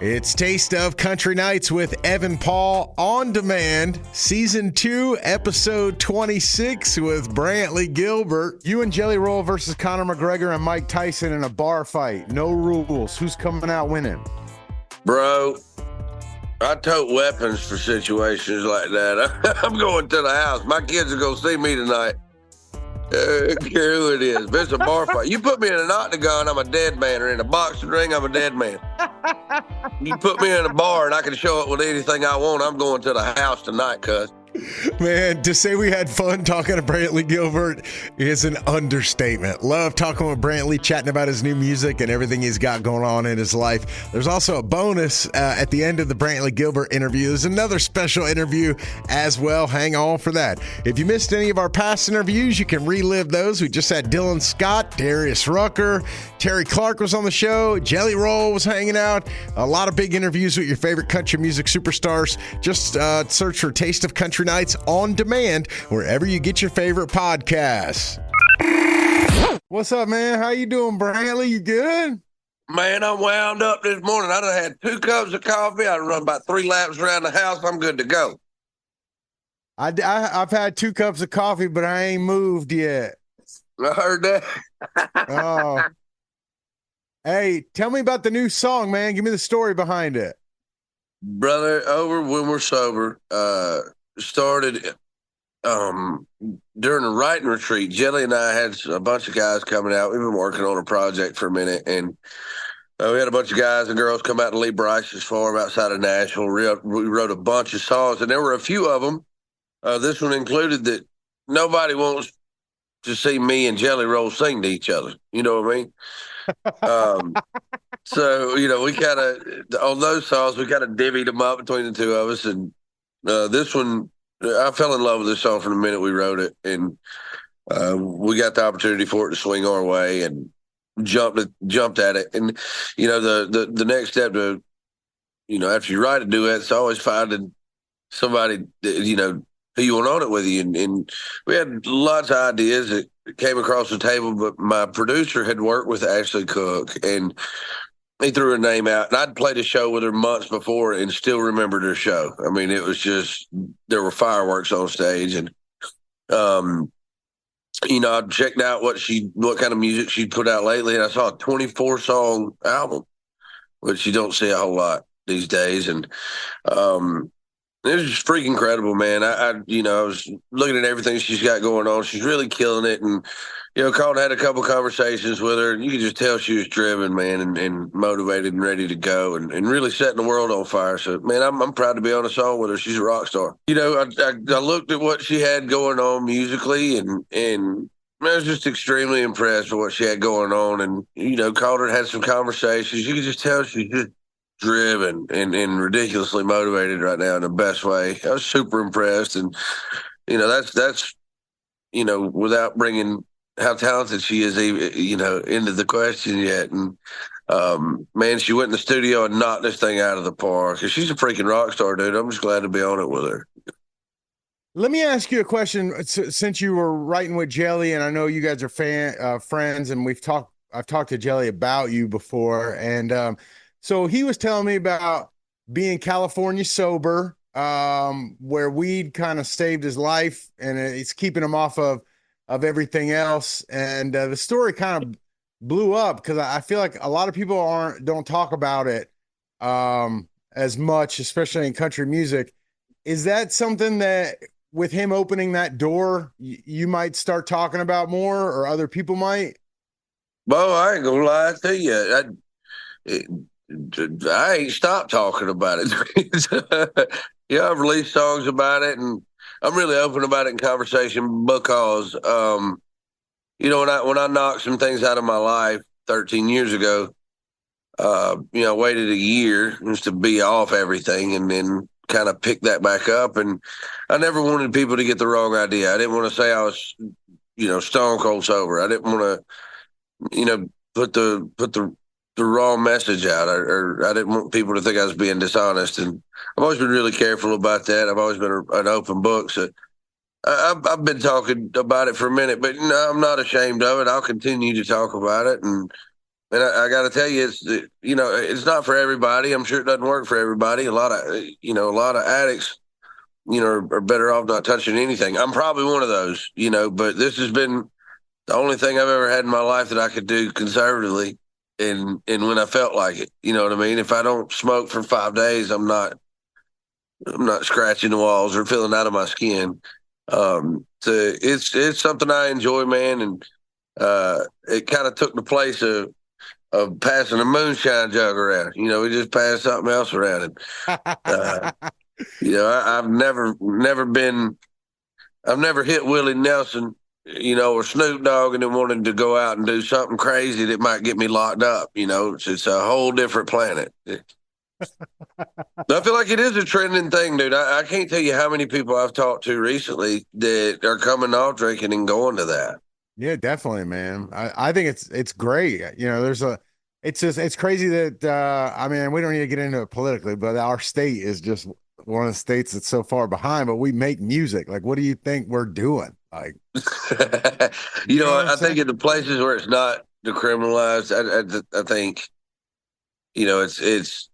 It's Taste of Country Nights with Evan Paul on demand, Season 2, Episode 26 with Brantley Gilbert. You and Jelly Roll versus Conor McGregor and Mike Tyson in a bar fight. No rules. Who's coming out winning? Bro, I tote weapons for situations like that. I'm going to the house. My kids are going to see me tonight. I don't care who it is. If it's a bar fight, you put me in an octagon, I'm a dead man. Or in a boxing ring, I'm a dead man. You put me in a bar and I can show up with anything I want, I'm going to the house tonight, cuz. Man, to say we had fun talking to Brantley Gilbert is an understatement. Love talking with Brantley, chatting about his new music and everything he's got going on in his life. There's also a bonus at the end of the Brantley Gilbert interview. There's another special interview as well. Hang on for that. If you missed any of our past interviews, you can relive those. We just had Dylan Scott, Darius Rucker, Terry Clark was on the show, Jelly Roll was hanging out. A lot of big interviews with your favorite country music superstars. Just search for Taste of Country Nights on demand wherever you get your favorite podcasts. What's up, man? How you doing, Brantley? You good? Man, I'm wound up this morning. I done had 2 cups of coffee. I run about 3 laps around the house. I'm good to go. I've had 2 cups of coffee, but I ain't moved yet. I heard that. Oh. Hey, tell me about the new song, man. Give me the story behind it. Brother, over when we're sober, started during a writing retreat. Jelly and I had a bunch of guys coming out. We've been working on a project for a minute, and we had a bunch of guys and girls come out to Lee Bryce's farm outside of Nashville. We wrote a bunch of songs, and there were a few of them. This one included that nobody wants to see me and Jelly Roll sing to each other. You know what I mean? So, we kind of, on those songs, we kind of divvied them up between the two of us. And this one, I fell in love with this song from the minute we wrote it. And we got the opportunity for it to swing our way and jumped at it. And, the next step to, after you write a duet, it's always finding somebody, who you want on it with you. And we had lots of ideas that came across the table, but my producer had worked with Ashley Cooke, and he threw her name out. And I'd played a show with her months before and still remembered her show. I mean, it was just, there were fireworks on stage. And, I checked out what kind of music she'd put out lately, and I saw a 24-song album, which you don't see a whole lot these days. And, it was just freaking incredible, man. I was looking at everything she's got going on. She's really killing it. And, called and had a couple conversations with her. And you could just tell she was driven, man, and motivated and ready to go and really setting the world on fire. So, man, I'm proud to be on a song with her. She's a rock star. I looked at what she had going on musically and I was just extremely impressed with what she had going on. And, called her and had some conversations. You could just tell she's just driven and ridiculously motivated right now in the best way. I was super impressed. And, that's without bringing how talented she is, even, into the question yet. And, man, she went in the studio and knocked this thing out of the park. She's a freaking rock star, dude. I'm just glad to be on it with her. Let me ask you a question. Since you were writing with Jelly, and I know you guys are friends, and I've talked to Jelly about you before. And, so he was telling me about being California sober, where weed kind of saved his life and it's keeping him off of everything else. And the story kind of blew up because I feel like a lot of people don't talk about it as much, especially in country music. Is that something that with him opening that door, you might start talking about more, or other people might? Well, I ain't gonna lie to you. I ain't stopped talking about it. I've released songs about it, and I'm really open about it in conversation because, when I knocked some things out of my life 13 years ago, I waited a year just to be off everything and then kind of pick that back up. And I never wanted people to get the wrong idea. I didn't want to say I was, stone cold sober. I didn't want to, put the raw message out, or I didn't want people to think I was being dishonest. And I've always been really careful about that. I've always been an open book. So I've been talking about it for a minute, but I'm not ashamed of it. I'll continue to talk about it. And And I got to tell you, it's not for everybody. I'm sure it doesn't work for everybody. A lot of addicts, are better off not touching anything. I'm probably one of those, but this has been the only thing I've ever had in my life that I could do conservatively, and when I felt like it. You know what I mean? If I don't smoke for 5 days, I'm not scratching the walls or feeling out of my skin. So it's something I enjoy, man, and it kind of took the place of passing a moonshine jug around. We just passed something else around, and I've never hit Willie Nelson, or Snoop Dogg, and then wanted to go out and do something crazy that might get me locked up. It's a whole different planet. I feel like it is a trending thing, dude. I can't tell you how many people I've talked to recently that are coming off drinking and going to that. Yeah, definitely, man. I think it's great. It's crazy that I mean, we don't need to get into it politically, but our state is just one of the states that's so far behind, but we make music. Like, what do you think we're doing? Like, you know what I'm I think saying? in the places where it's not decriminalized, I think it's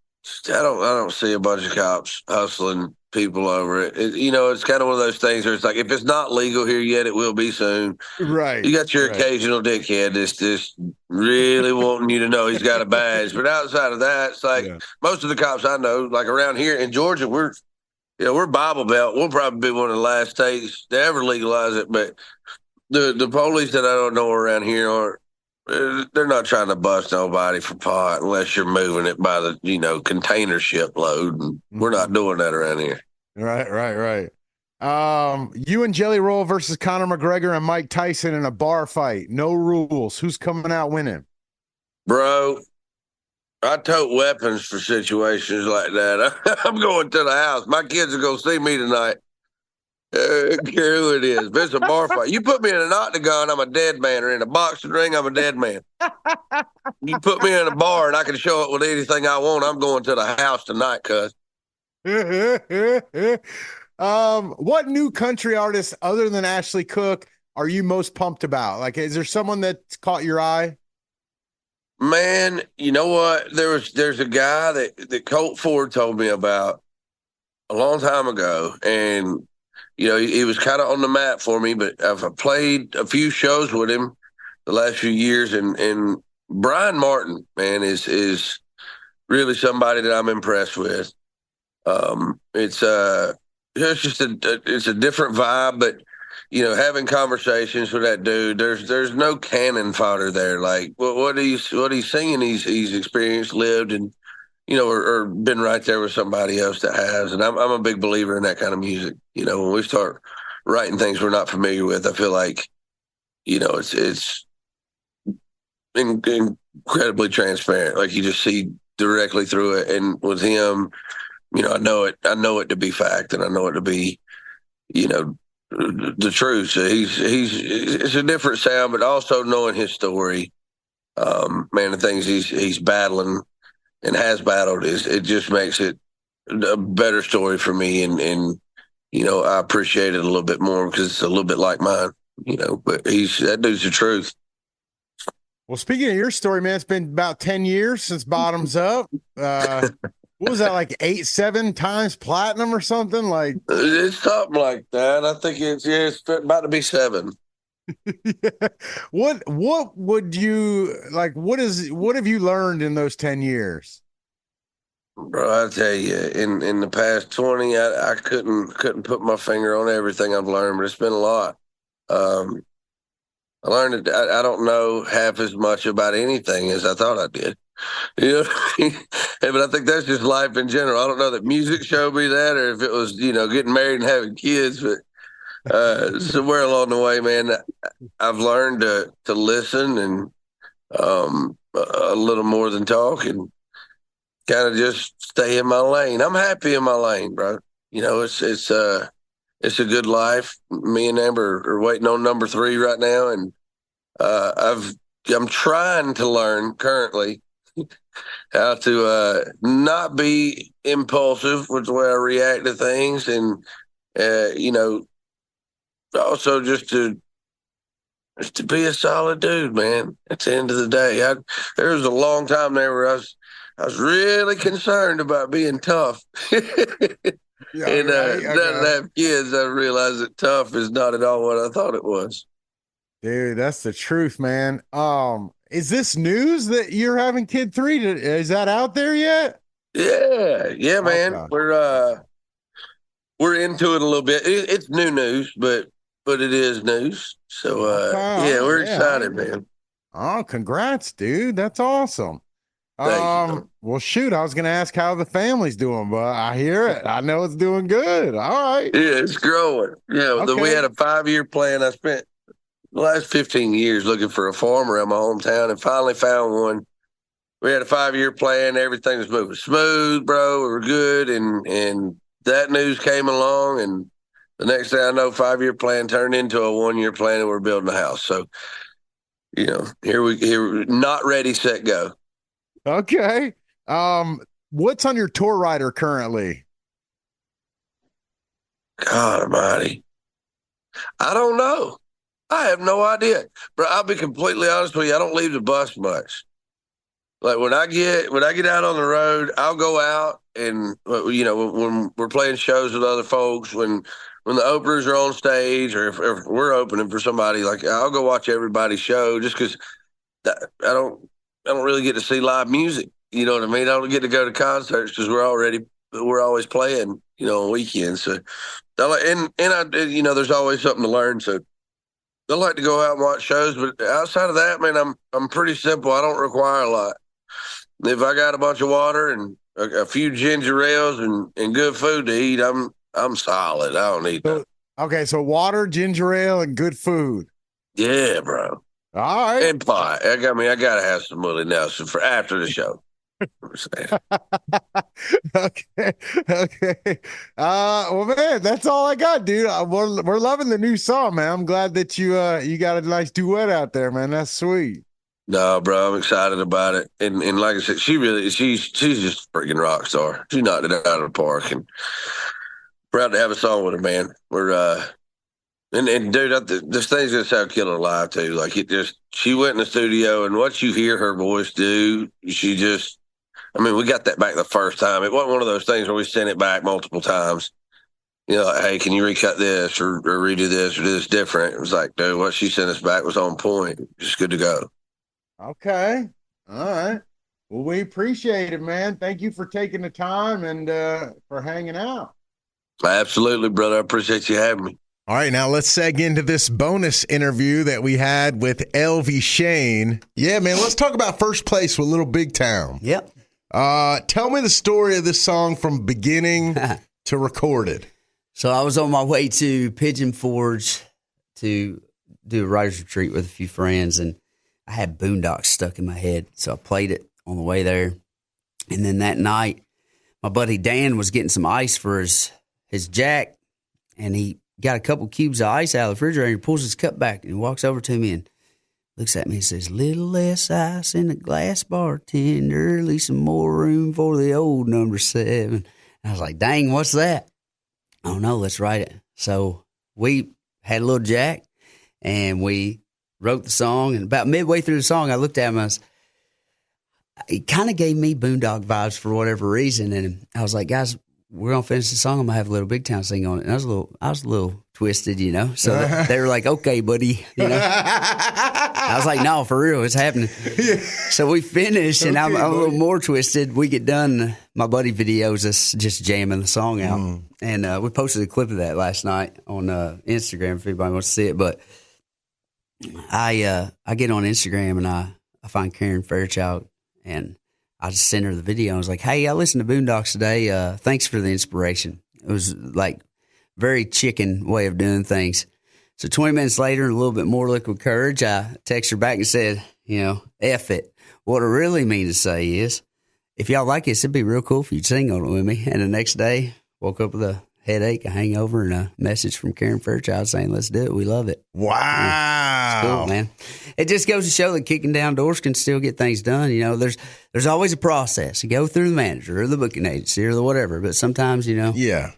I don't see a bunch of cops hustling people over it. It's kind of one of those things where it's like if it's not legal here yet, it will be soon. Right, You got your right. occasional dickhead that's just really wanting you to know he's got a badge, but outside of that, it's like Yeah. most of the cops I know, like around here in Georgia, we're Bible Belt. We'll probably be one of the last states to ever legalize it, but the police that I don't know around here are they're not trying to bust nobody for pot unless you're moving it by the container ship load, and we're not Mhm. doing that around here, Right, right, right. You and Jelly Roll versus Conor McGregor and Mike Tyson in a bar fight. No rules. Who's coming out winning? bro. I tote weapons for situations like that. I'm going to the house. My kids are going to see me tonight. Care who it is. If it's a bar fight, you put me in an octagon, I'm a dead man, or in a boxing ring, I'm a dead man. You put me in a bar and I can show up with anything I want, I'm going to the house tonight, cuz. What new country artist other than Ashley Cooke are you most pumped about? Like, is there someone that's caught your eye? Man, you know what? There's a guy that Colt Ford told me about a long time ago, and he was kind of on the map for me. But I've played a few shows with him the last few years, and Brian Martin, man, is really somebody that I'm impressed with. It's just it's a different vibe, but having conversations with that dude, there's no cannon fodder there. Like what he's singing, he's experienced, lived, and or been right there with somebody else that has. And I'm a big believer in that kind of music. When we start writing things we're not familiar with, I feel like it's incredibly transparent. Like you just see directly through it, and with him. I know it to be fact, and I know it to be, you know, the truth. So it's a different sound, but also knowing his story, man, the things he's battling and has battled it just makes it a better story for me, and I appreciate it a little bit more because it's a little bit like mine, But that dude's the truth. Well, speaking of your story, man, it's been about 10 years since Bottoms Up. What was that, like 8, 7 times platinum or something? Like, It's something like that. I think it's about to be 7. what would you like? What have you learned in those 10 years? Bro, I tell you, in the past 20, I couldn't put my finger on everything I've learned, but it's been a lot. Um, I learned that I don't know half as much about anything as I thought I did. You know, but I think that's just life in general. I don't know that music showed me that, or if it was getting married and having kids, but somewhere along the way, man, I've learned to listen and a little more than talk, and kind of just stay in my lane. I'm happy in my lane, bro. It's a good life. Me and Amber are waiting on number 3 right now, and I'm trying to learn currently how to not be impulsive with the way I react to things, and also just to is to be a solid dude, man. At the end of the day, there was a long time there where I was really concerned about being tough. Yeah, And right. now that I have kids, I realize that tough is not at all what I thought it was. Dude, that's the truth, man. Is this news that you're having kid 3? Is that out there yet? Yeah, man. Okay. We're into it a little bit. It's new news, but it is news. So Okay. yeah, we're Yeah. excited, man. Oh, congrats, dude. That's awesome. Thank you. Well, shoot, I was gonna ask how the family's doing, but I hear it. I know it's doing good. All right. Yeah, it's growing. Yeah, we Okay. had a 5-year plan. I spent the last 15 years looking for a farm around my hometown and finally found one. We had a 5-year plan. Everything was moving smooth, bro. We were good. And that news came along. And the next thing I know, 5-year plan turned into a 1-year plan and we're building a house. So, here, not ready, set, go. Okay. What's on your tour rider currently? God almighty. I don't know. I have no idea. But I'll be completely honest with you. I don't leave the bus much. Like when I get out on the road, I'll go out and when we're playing shows with other folks, when the openers are on stage, or if we're opening for somebody, like I'll go watch everybody's show just because I don't really get to see live music. You know what I mean? I don't get to go to concerts because we're always playing, on weekends. So there's always something to learn. So I like to go out and watch shows, but outside of that, man, I'm pretty simple. I don't require a lot. If I got a bunch of water and a few ginger ales and good food to eat, I'm solid. I don't need that. Okay, so water, ginger ale, and good food. Yeah, bro. All right. And pie. I gotta have some Willie Nelson for after the show. Okay. Well, man, that's all I got, dude. We're loving the new song, man. I'm glad that you got a nice duet out there, man. That's sweet. No, bro, I'm excited about it. And like I said, she's just a freaking rock star. She knocked it out of the park, and proud to have a song with her, man. We're and dude, this thing's gonna sound killer live too. Like she went in the studio, and what you hear her voice do, we got that back the first time. It wasn't one of those things where we sent it back multiple times. Like, hey, can you recut this or redo this or do this different? It was like, dude, what she sent us back was on point. Just good to go. Okay. All right. Well, we appreciate it, man. Thank you for taking the time and for hanging out. Absolutely, brother. I appreciate you having me. All right, now let's seg into this bonus interview that we had with Elvie Shane. Yeah, man, let's talk about first place with Little Big Town. Yep. Tell me the story of this song from beginning to recorded. So I was on my way to Pigeon Forge to do a writer's retreat with a few friends, and I had Boondocks stuck in my head. So I played it on the way there. And then that night, my buddy Dan was getting some ice for his jack, and he got a couple cubes of ice out of the refrigerator. He pulls his cup back and he walks over to me and looks at me and says, "Little less ice in the glass, bartender. Leave some more room for the old number 7." And I was like, dang, what's that? Oh, no, let's write it. So we had a little jack and we wrote the song. And about midway through the song, I looked at him. It kind of gave me Boondock vibes for whatever reason. And I was like, guys, we're going to finish the song. I'm going to have Little Big Town sing on it. And I was a little twisted, So they were like, okay, buddy, I was like, no, for real, it's happening. Yeah. So we finished, and I'm a little more twisted. We get done. My buddy videos us just jamming the song out. And we posted a clip of that last night on Instagram if anybody wants to see it. But I get on Instagram, and I find Karen Fairchild, and I just sent her the video. I was like, hey, I listened to Boondocks today. Thanks for the inspiration. It was like very chicken way of doing things. So 20 minutes later, a little bit more liquid courage, I text her back and said, F it. What I really mean to say is, if y'all like this, it'd be real cool if you'd sing on it with me. And the next day, woke up with a headache, a hangover, and a message from Karen Fairchild saying, let's do it. We love it. Wow. It's cool, man. It just goes to show that kicking down doors can still get things done. There's always a process. You go through the manager or the booking agency or the whatever, but sometimes, Yeah.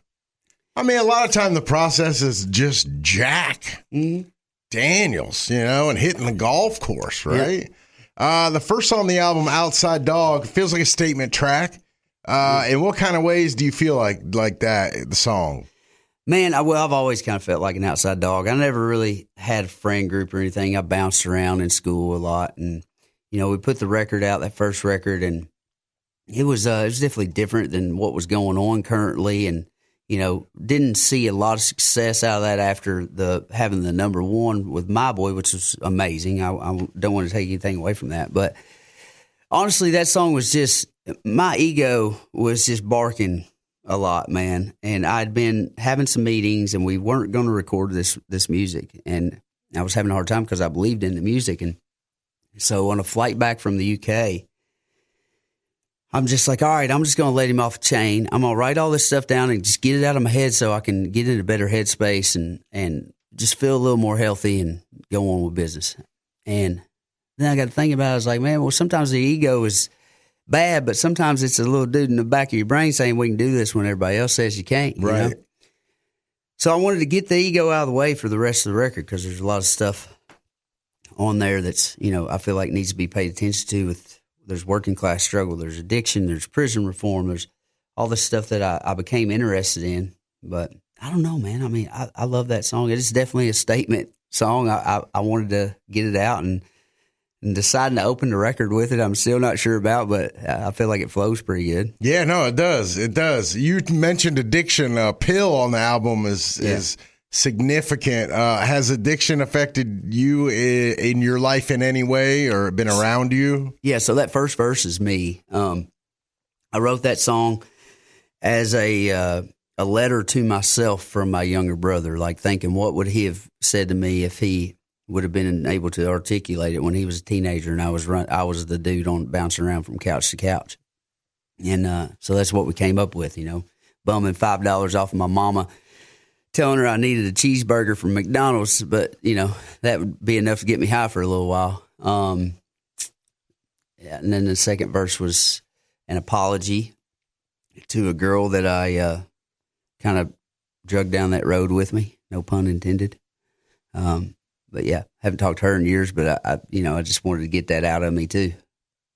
I mean, a lot of time the process is just jack. Mm-hmm. Daniels, and hitting the golf course, right? Yeah. The first song on the album, Outside Dog, feels like a statement track. In what kind of ways do you feel like that, the song? Man, I've always kind of felt like an outside dog. I never really had a friend group or anything. I bounced around in school a lot, and we put the record out, that first record, and it was definitely different than what was going on currently, and didn't see a lot of success out of that after having the number one with My Boy, which was amazing. I don't want to take anything away from that, but honestly, that song was just, my ego was just barking a lot, man. And I'd been having some meetings, and we weren't going to record this music, and I was having a hard time because I believed in the music. And so on a flight back from the UK, I'm just like, all right, I'm just going to let him off the chain. I'm going to write all this stuff down and just get it out of my head so I can get in a better headspace and just feel a little more healthy and go on with business. And then I got to think about it. I was like, man, well, sometimes the ego is bad, but sometimes it's a little dude in the back of your brain saying we can do this when everybody else says you can't. Right. So I wanted to get the ego out of the way for the rest of the record, because there's a lot of stuff on there that's, I feel like needs to be paid attention to. There's working class struggle, there's addiction, there's prison reform, there's all this stuff that I became interested in. But I don't know, man. I mean, I love that song. It is definitely a statement song. I wanted to get it out, and deciding to open the record with it, I'm still not sure about, but I feel like it flows pretty good. Yeah, no, it does. It does. You mentioned addiction. Pill on the album is significant. Has addiction affected you in your life in any way, or been around you? Yeah, so that first verse is me. I wrote that song as a letter to myself from my younger brother, like thinking, what would he have said to me if he would have been able to articulate it when he was a teenager and I was the dude bouncing around from couch to couch. And so that's what we came up with, bumming $5 off of my mama, telling her I needed a cheeseburger from McDonald's, but, that would be enough to get me high for a little while. And then the second verse was an apology to a girl that I kind of drugged down that road with me, no pun intended. But yeah, haven't talked to her in years, but I just wanted to get that out of me too.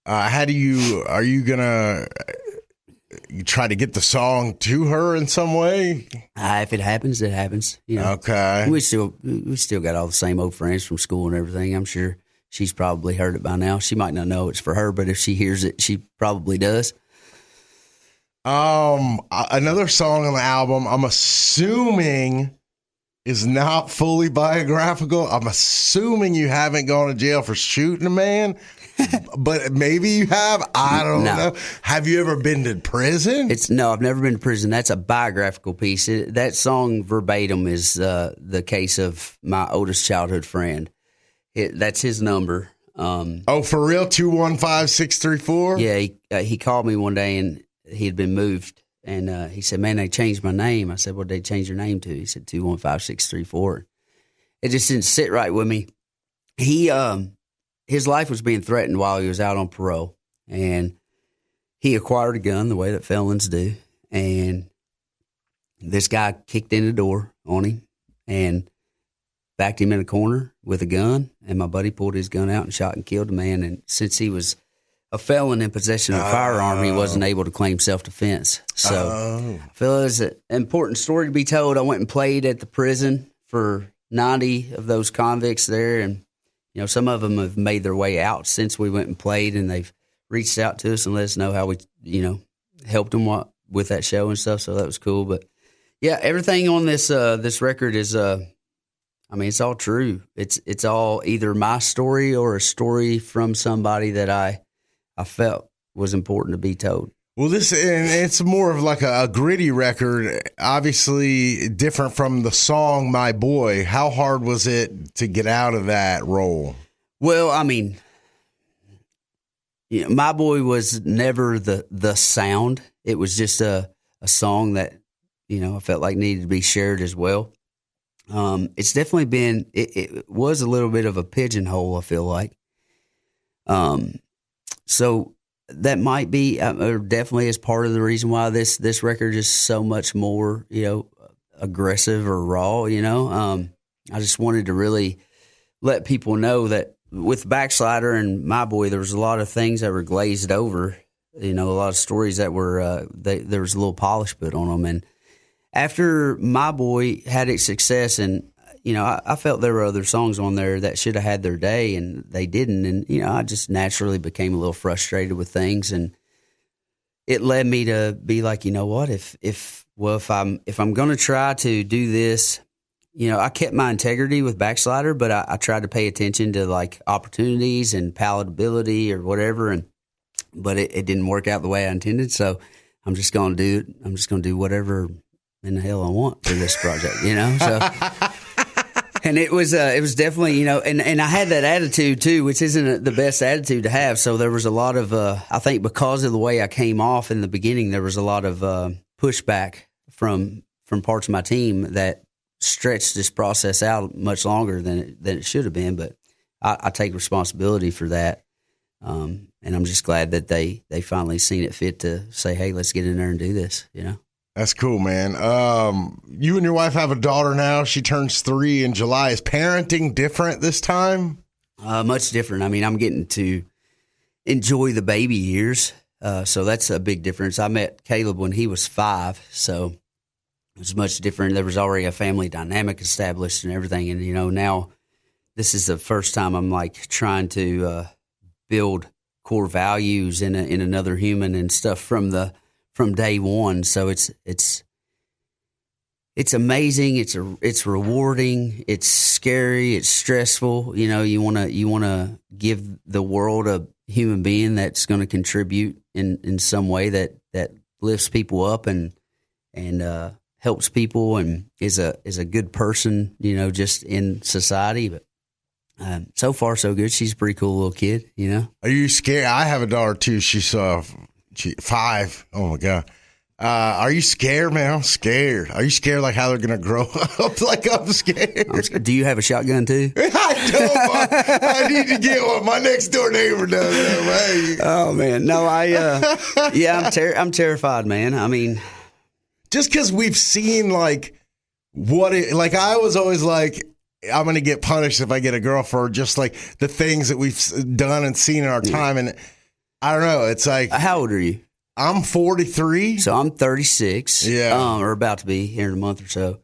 Are you gonna try to get the song to her in some way? If it happens, it happens. Okay. We still got all the same old friends from school and everything. I'm sure she's probably heard it by now. She might not know it's for her, but if she hears it, she probably does. Another song on the album, I'm assuming, is not fully biographical. I'm assuming you haven't gone to jail for shooting a man, but maybe you have. I don't know. Have you ever been to prison? No, I've never been to prison. That's a biographical piece. That song verbatim is the case of my oldest childhood friend. That's his number. For real? 215-634? Yeah, he called me one day and he had been moved. And he said, man, they changed my name. I said, what did they change your name to? He said, 215-634. It just didn't sit right with me. His life was being threatened while he was out on parole. And he acquired a gun the way that felons do. And this guy kicked in the door on him and backed him in a corner with a gun. And my buddy pulled his gun out and shot and killed the man. And since he was a felon in possession of a firearm, he wasn't able to claim self-defense. So I feel it's an important story to be told. I went and played at the prison for 90 of those convicts there. And, some of them have made their way out since we went and played, and they've reached out to us and let us know how we, helped them with that show and stuff. So that was cool. But yeah, everything on this record is, it's all true. It's all either my story or a story from somebody that I felt was important to be told. Well, it's more of like a gritty record, obviously different from the song My Boy. How hard was it to get out of that role? Well, My Boy was never the sound. It was just a song that, I felt like needed to be shared as well. It's definitely been, it was a little bit of a pigeonhole, I feel like. So that might be, or definitely is part of the reason why this record is so much more, aggressive or raw, I just wanted to really let people know that with Backslider and My Boy, there was a lot of things that were glazed over. A lot of stories that were there was a little polish put on them. And after My Boy had its success, and I felt there were other songs on there that should have had their day, and they didn't. And I just naturally became a little frustrated with things, and it led me to be like, you know what, if I'm going to try to do this, I kept my integrity with Backslider, but I tried to pay attention to like opportunities and palatability or whatever, but it didn't work out the way I intended. So I'm just going to do it. I'm just going to do whatever in the hell I want for this project, So. And it was definitely, and I had that attitude too, which isn't the best attitude to have. So there was a lot of, I think because of the way I came off in the beginning, there was a lot of pushback from parts of my team that stretched this process out much longer than it should have been. But I take responsibility for that. And I'm just glad that they finally seen it fit to say, hey, let's get in there and do this, That's cool, man. You and your wife have a daughter now. She turns 3 in July. Is parenting different this time? Much different. I mean, I'm getting to enjoy the baby years. So that's a big difference. I met Caleb when he was 5. So it was much different. There was already a family dynamic established and everything. And, now this is the first time I'm like trying to build core values in another human and stuff from day one. So it's amazing. It's rewarding. It's scary. It's stressful. You want to give the world a human being that's going to contribute in some way that lifts people up and helps people and is a good person, just in society. But so far so good. She's a pretty cool little kid, Are you scared? I have a daughter too. She's 5. Oh my God. Are you scared, man? I'm scared. Are you scared like how they're going to grow up? Like I'm scared. Do you have a shotgun too? I don't. I need to get one. My next door neighbor does that, man. Oh man. No, I'm terrified, man. I mean, just because we've seen like I was always like, I'm going to get punished if I get a girl for just like the things that we've done and seen in our time. And I don't know. It's like, how old are you? I'm 43. So I'm 36. Yeah. Or about to be here in a month or so.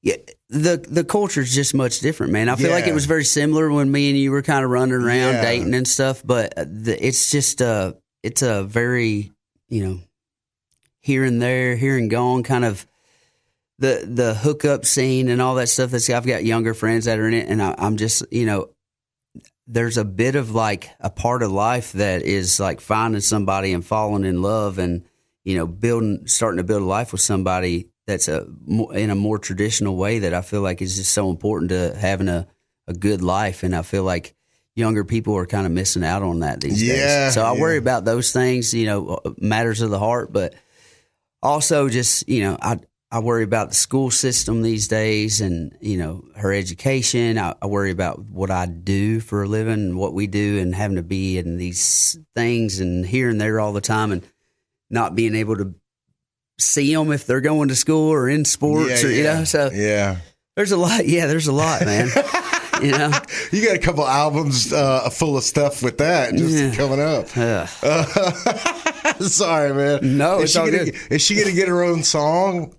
Yeah. The culture is just much different, man. I feel like it was very similar when me and you were kind of running around dating and stuff, but it's just, it's a very, here and there, here and gone kind of the hookup scene and all that stuff. I've got younger friends that are in it, and I'm just, there's a bit of like a part of life that is like finding somebody and falling in love and, starting to build a life with somebody that's in a more traditional way that I feel like is just so important to having a good life. And I feel like younger people are kind of missing out on that these days. So I worry about those things, matters of the heart, but also just, I worry about the school system these days and, her education. I worry about what I do for a living and what we do and having to be in these things and here and there all the time and not being able to see them if they're going to school or in sports So there's a lot. Yeah, there's a lot, man. You got a couple albums full of stuff with that just coming up. Sorry, man. No, it's all good. Is she going to get her own song?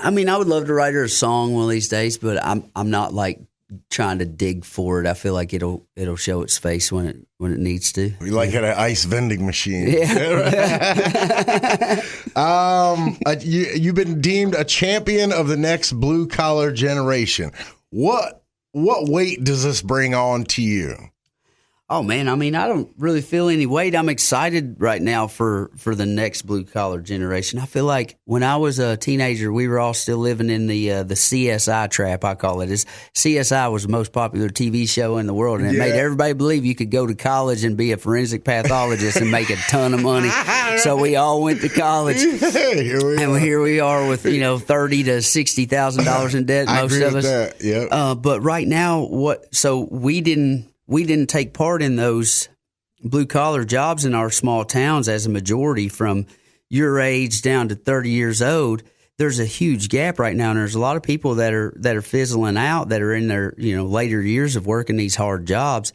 I mean, I would love to write her a song one of these days, but I'm not like trying to dig for it. I feel like it'll show its face when it needs to. We like at an ice vending machine. Yeah. You've been deemed a champion of the next blue collar generation. What weight does this bring on to you? Oh, man, I mean, I don't really feel any weight. I'm excited right now for the next blue-collar generation. I feel like when I was a teenager, we were all still living in the CSI trap, I call it. CSI was the most popular TV show in the world, and it made everybody believe you could go to college and be a forensic pathologist and make a ton of money. So we all went to college, here we are with, $30,000 to $60,000 in debt, most of us. That. Yep. But right now, so we didn't take part in those blue-collar jobs in our small towns as a majority from your age down to 30 years old. there's a huge gap right now, and there's a lot of people that are fizzling out, that are in their later years of working these hard jobs.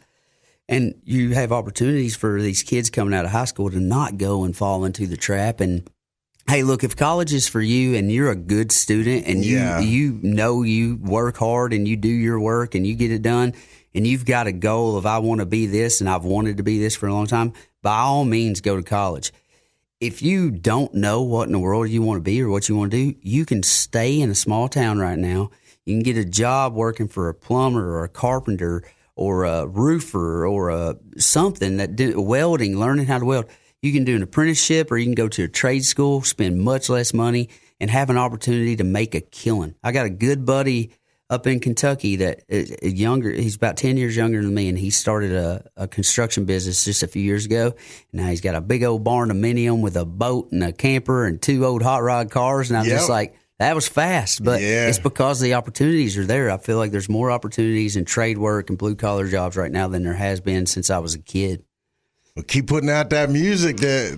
And you have opportunities for these kids coming out of high school to not go and fall into the trap. And hey, look, if college is for you and you're a good student and you work hard and you do your work and you get it done, and you've got a goal of, I want to be this and I've wanted to be this for a long time, by all means, go to college. If you don't know what in the world you want to be or what you want to do, you can stay in a small town right now. You can get a job working for a plumber or a carpenter or a roofer or something welding, learning how to weld. You can do an apprenticeship, or you can go to a trade school, spend much less money, and have an opportunity to make a killing. I got a good buddy up in Kentucky that is younger. He's about 10 years younger than me, and he started a construction business just a few years ago. Now he's got a big old barndominium with a boat and a camper and 2 old hot rod cars. And I'm just like, that was fast, but it's because the opportunities are there. I feel like there's more opportunities in trade work and blue collar jobs right now than there has been since I was a kid. Well, keep putting out that music.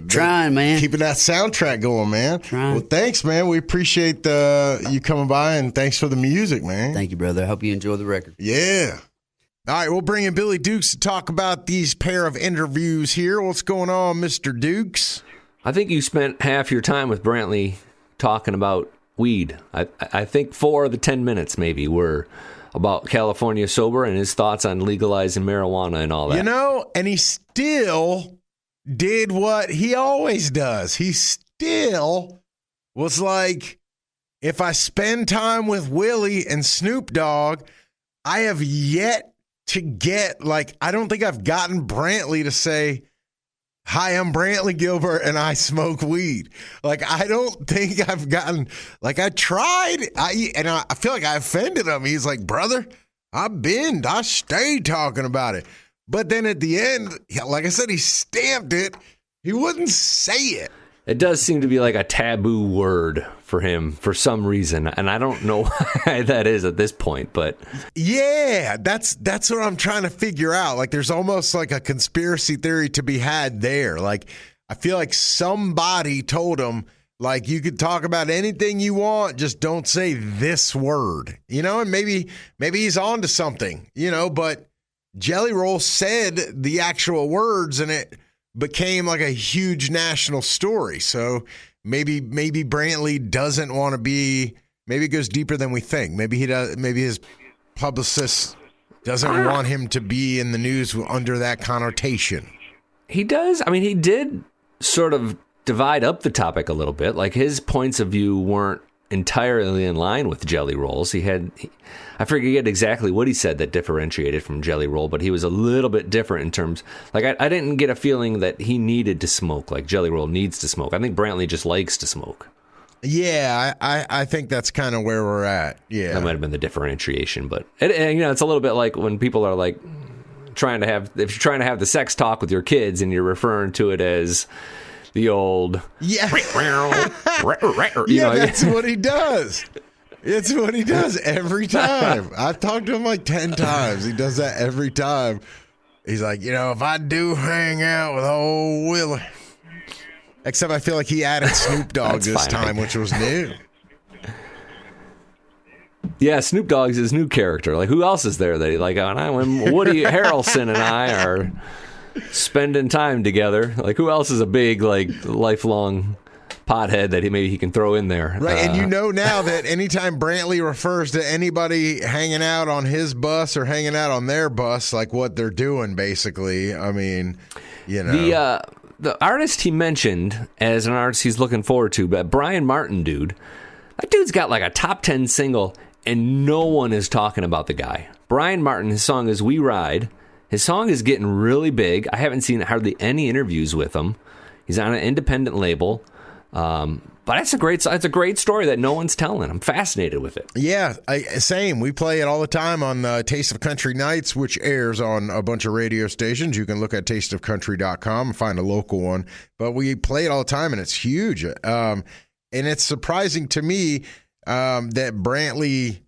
Trying, man. Keeping that soundtrack going, man. Trying. Well, thanks, man. We appreciate you coming by, and thanks for the music, man. Thank you, brother. I hope you enjoy the record. Yeah. All right, we'll bring in Billy Dukes to talk about these pair of interviews here. What's going on, Mr. Dukes? I think you spent half your time with Brantley talking about weed. I think 4 of the 10 minutes maybe were about California sober and his thoughts on legalizing marijuana and all that. And he still did what he always does. He still was like, if I spend time with Willie and Snoop Dogg, I have yet to get, I don't think I've gotten Brantley to say, hi, I'm Brantley Gilbert and I smoke weed. I don't think I've gotten, I tried, I feel like I offended him. He's like, brother, I stay talking about it. But then at the end, like I said, he stamped it. He wouldn't say it. It does seem to be like a taboo word for him for some reason, and I don't know why that is at this point, but yeah, that's what I'm trying to figure out. There's almost like a conspiracy theory to be had there. I feel like somebody told him, you could talk about anything you want, just don't say this word, and maybe he's on to something, but Jelly Roll said the actual words and it became a huge national story. So maybe Brantley doesn't want to be, maybe it goes deeper than we think. Maybe he does. Maybe his publicist doesn't want him to be in the news under that connotation. He does. I mean, he did sort of divide up the topic a little bit. His points of view weren't entirely in line with Jelly Roll's. I forget exactly what he said that differentiated from Jelly Roll, but he was a little bit different in terms, I didn't get a feeling that he needed to smoke like Jelly Roll needs to smoke. I think Brantley just likes to smoke. Yeah, I think that's kind of where we're at. Yeah, that might have been the differentiation, but it's a little bit like when people are if you're trying to have the sex talk with your kids and you're referring to it as the old that's what he does. It's what he does every time. I've talked to him 10 times. He does that every time. He's like, if I do hang out with old Willie. Except I feel like he added Snoop Dogg this time, which was new. Yeah, Snoop Dogg's his new character. Who else is there that he when Woody Harrelson and I are spending time together, who else is a big lifelong pothead that maybe he can throw in there, right? And now that anytime Brantley refers to anybody hanging out on his bus or hanging out on their bus, what they're doing, basically. I mean, the artist he mentioned as an artist he's looking forward to, but Brian Martin, that dude's got a top 10 single, and no one is talking about the guy. Brian Martin, his song is "We Ride." His song is getting really big. I haven't seen hardly any interviews with him. He's on an independent label. But it's a great story that no one's telling. I'm fascinated with it. Yeah, same. We play it all the time on Taste of Country Nights, which airs on a bunch of radio stations. You can look at tasteofcountry.com and find a local one. But we play it all the time, and it's huge. And it's surprising to me that Brantley,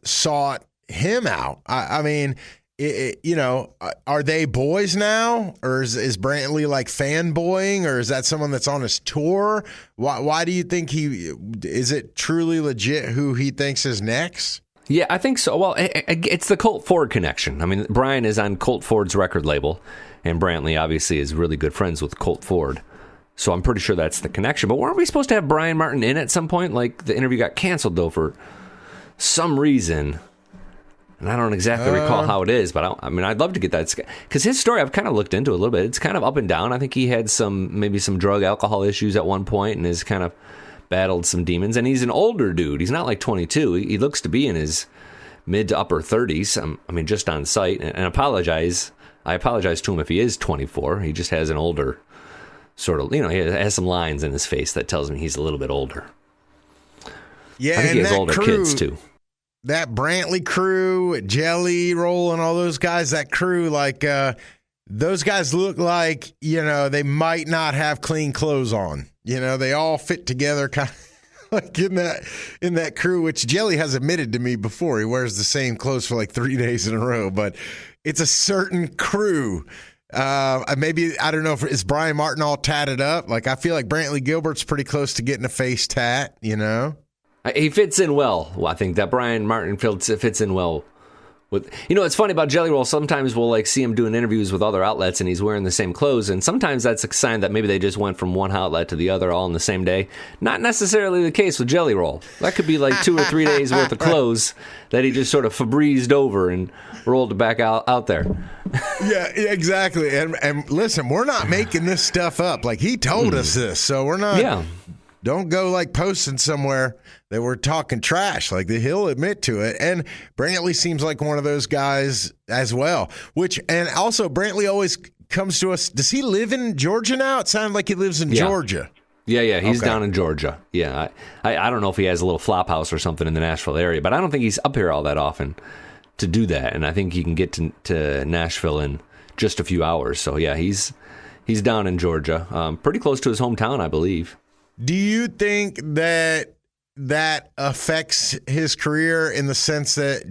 sought him out. I mean, are they boys now, or is Brantley like fanboying, or is that someone that's on his tour? Why do you think is it truly legit who he thinks is next? Yeah, I think so. Well, it's the Colt Ford connection. I mean, Brian is on Colt Ford's record label, and Brantley obviously is really good friends with Colt Ford. So I'm pretty sure that's the connection. But weren't we supposed to have Brian Martin in at some point? Like, the interview got canceled, though, for some reason. And I don't exactly recall how it is, but I'd love to get that. Because his story, I've kind of looked into a little bit. It's kind of up and down. I think he had maybe some drug alcohol issues at one point and has kind of battled some demons. And he's an older dude. He's not like 22. He looks to be in his mid to upper 30s. Just on sight. And I apologize to him if he is 24. He just has an older sort of, he has some lines in his face that tells me he's a little bit older. Yeah, I think he has older kids, too. That Brantley crew, Jelly Roll, and all those guys, that crew, like, those guys look like, they might not have clean clothes on. They all fit together kind of like in that crew, which Jelly has admitted to me before. He wears the same clothes for like 3 days in a row, but it's a certain crew. Maybe, I don't know, is Brian Martin all tatted up? Like, I feel like Brantley Gilbert's pretty close to getting a face tat, He fits in well. I think that Brian Martin fits in well with. It's funny about Jelly Roll. Sometimes we'll see him doing interviews with other outlets, and he's wearing the same clothes. And sometimes that's a sign that maybe they just went from one outlet to the other all in the same day. Not necessarily the case with Jelly Roll. That could be like 2 or 3 days worth of clothes that he just sort of Febrezed over and rolled back out there. Yeah, exactly. And listen, we're not making this stuff up. Like, he told us this, so we're not. Yeah. Don't go posting somewhere that we're talking trash. Like, he'll admit to it. And Brantley seems like one of those guys as well. And also Brantley always comes to us. Does he live in Georgia now? It sounded like he lives in Georgia. Yeah. He's down in Georgia. Yeah. I don't know if he has a little flop house or something in the Nashville area, but I don't think he's up here all that often to do that. And I think he can get to Nashville in just a few hours. So yeah, he's down in Georgia, pretty close to his hometown, I believe. Do you think that affects his career in the sense that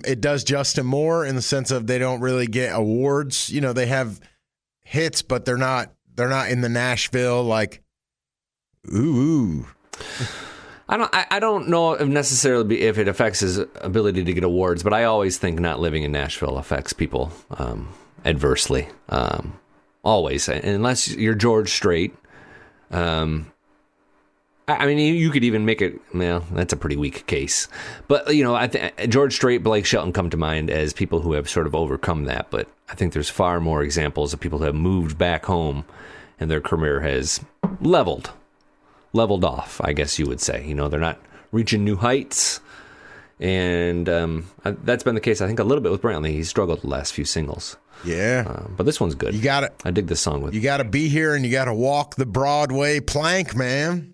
it does Justin more in the sense of they don't really get awards? They have hits, but they're not in the Nashville like, ooh. I don't know if necessarily if it affects his ability to get awards, but I always think not living in Nashville affects people adversely. Always, unless you're George Strait. You could even make it. Well, that's a pretty weak case, but George Strait, Blake Shelton come to mind as people who have sort of overcome that. But I think there's far more examples of people who have moved back home, and their career has leveled off. I guess you would say. They're not reaching new heights, and that's been the case. I think a little bit with Brantley. He's struggled the last few singles. Yeah, but this one's good. I dig this song with. You got to be here, and you got to walk the Broadway plank, man.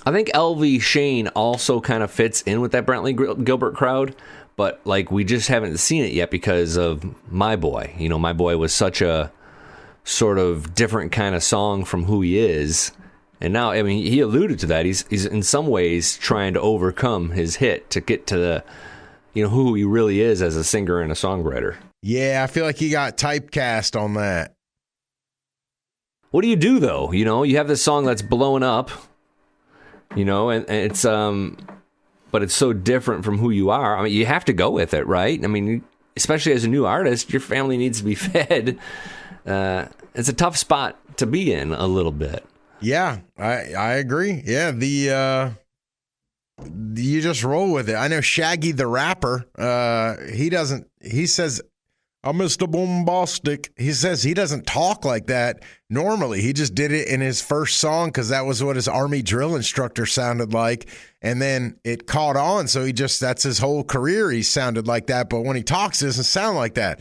I think Elvie Shane also kind of fits in with that Brantley Gilbert crowd, but we just haven't seen it yet because of My Boy. My Boy was such a sort of different kind of song from who he is, and now he alluded to that. He's in some ways trying to overcome his hit to get to the who he really is as a singer and a songwriter. Yeah, I feel like he got typecast on that. What do you do though? You have this song that's blowing up. And it's but it's so different from who you are. You have to go with it, right? Especially as a new artist, your family needs to be fed. It's a tough spot to be in a little bit. Yeah, I agree. Yeah, you just roll with it. I know Shaggy the rapper, he says, I'm Mr. Bombastic. He says he doesn't talk like that normally. He just did it in his first song because that was what his Army drill instructor sounded like. And then it caught on. So that's his whole career. He sounded like that. But when he talks, it doesn't sound like that.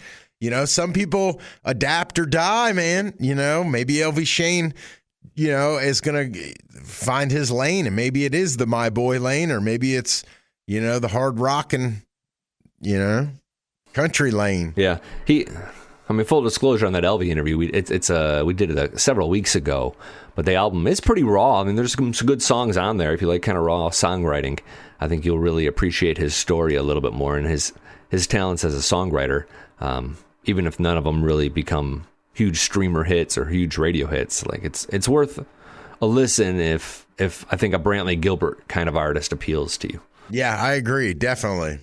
Some people adapt or die, man. Maybe Elvie Shane, is going to find his lane. And maybe it is the My Boy lane, or maybe it's, the hard rockin', country lane. Yeah. Full disclosure on that Elvie interview, we did it several weeks ago, but the album is pretty raw. There's some good songs on there. If you like kind of raw songwriting, I think you'll really appreciate his story a little bit more and his his talents as a songwriter, even if none of them really become huge streamer hits or huge radio hits. Like it's worth a listen if I think a Brantley Gilbert kind of artist appeals to you. Yeah, I agree. Definitely.